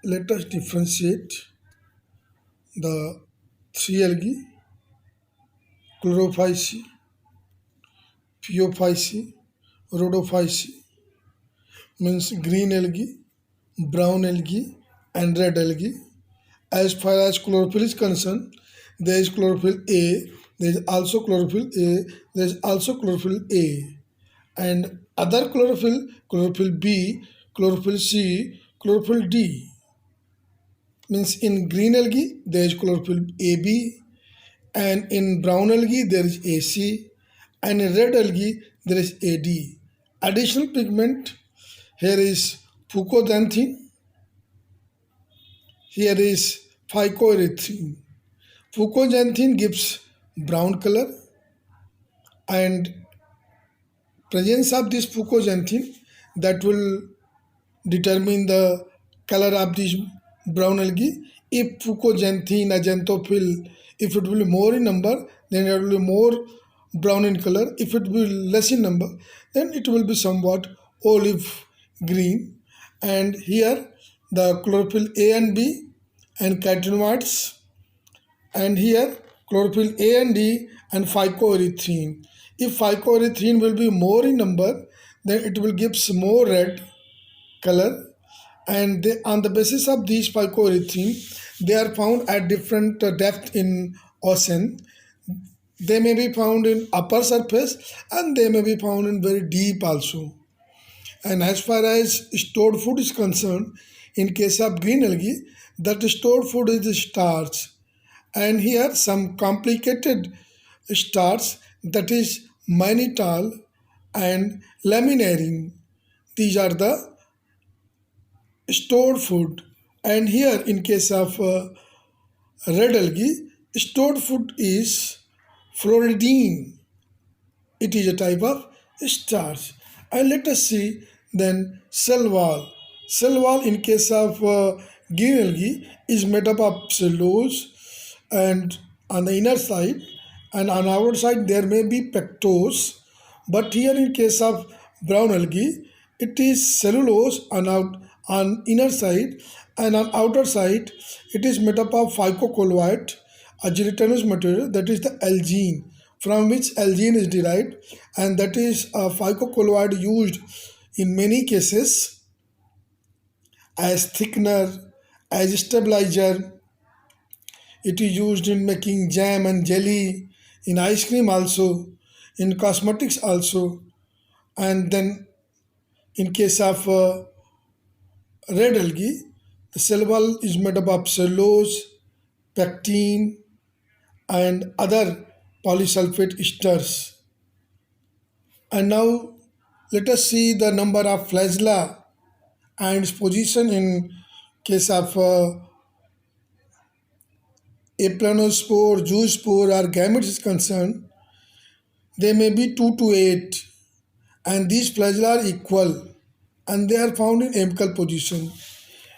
let us differentiate the three algae: chlorophyceae, Phaeophyceae, Rhodophyceae. Means green algae, brown algae, and red algae. As far as chlorophyll is concerned, there is chlorophyll A, there is also chlorophyll A, there is also chlorophyll A, and other chlorophyll, chlorophyll B, chlorophyll C, chlorophyll D. Means in green algae there is chlorophyll AB, and in brown algae there is AC, and in red algae there is AD. Additional pigment, here is fucoxanthin, here is phycoerythrin. Fucoxanthin gives brown color, and presence of this fucoxanthin that will determine the color of this brown algae. If fucoxanthin, acanthophyll, if it will be more in number, then it will be more brown in color. If it will be less in number, then it will be somewhat olive green. And here the chlorophyll A and B and carotenoids, and here chlorophyll A and D and phycoerythrin. If phycoerythrin will be more in number, then it will give more red color, and on the basis of these phycoerythrin, they are found at different depth in ocean. They may be found in upper surface and they may be found in very deep also. And as far as stored food is concerned, in case of green algae, that stored food is starch, and here some complicated starch, that is mannitol and laminarin. These are the stored food. And here in case of red algae, stored food is fluoridine. It is a type of starch. And let us see then cell wall. Cell wall in case of green algae is made up of cellulose, and on the inner side, and on outside there may be pectose. But here in case of brown algae, it is cellulose on inner side, and on outer side it is made up of phycocolloid, a gelatinous material, that is the algine, from which algine is derived, and that is a phycocolloid used in many cases as thickener, as stabilizer. It is used in making jam and jelly, in ice cream also, in cosmetics also. And then in case of red algae, the cell wall is made up of cellulose, pectin, and other polysulfate esters. And now let us see the number of flagella and its position in case of aplanospore, zoospore, or gametes is concerned. They may be 2 to 8, and these flagella are equal, and they are found in apical position.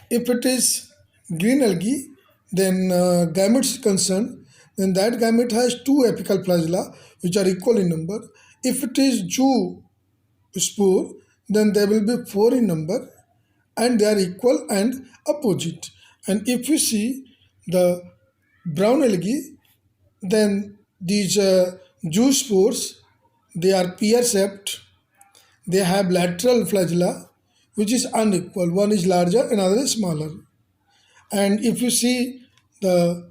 If it is green algae, then gametes is concerned, then that gamete has 2 apical flagella which are equal in number. If it is zoospore, then there will be 4 in number, and they are equal and opposite. And if you see the brown algae, then these zoospores, they are pear-shaped. They have lateral flagella which is unequal. One is larger, another is smaller. And if you see the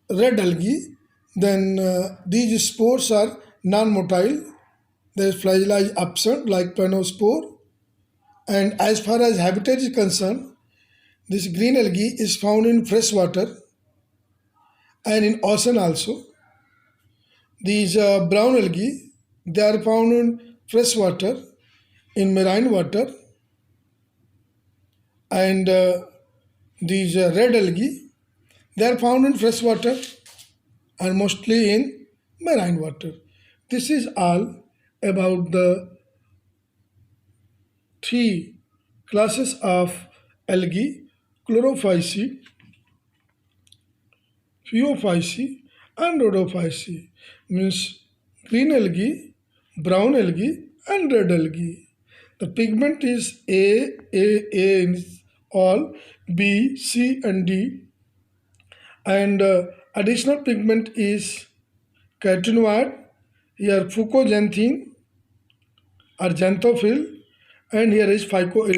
red algae, then these spores are non-motile. The flagella is absent like planospore. And as far as habitat is concerned, this green algae is found in fresh water and in ocean also. These brown algae, they are found in fresh water, in marine water, and these red algae, they are found in fresh water and mostly in marine water. This is all about the 3 classes of algae: chlorophyceae, Phaeophyceae, and Rhodophyceae. Means green algae, brown algae, and red algae. The pigment is A in all B, C, and D. And additional pigment is carotenoid, here fucoxanthin or xanthophyll, and here is phycoerythrin.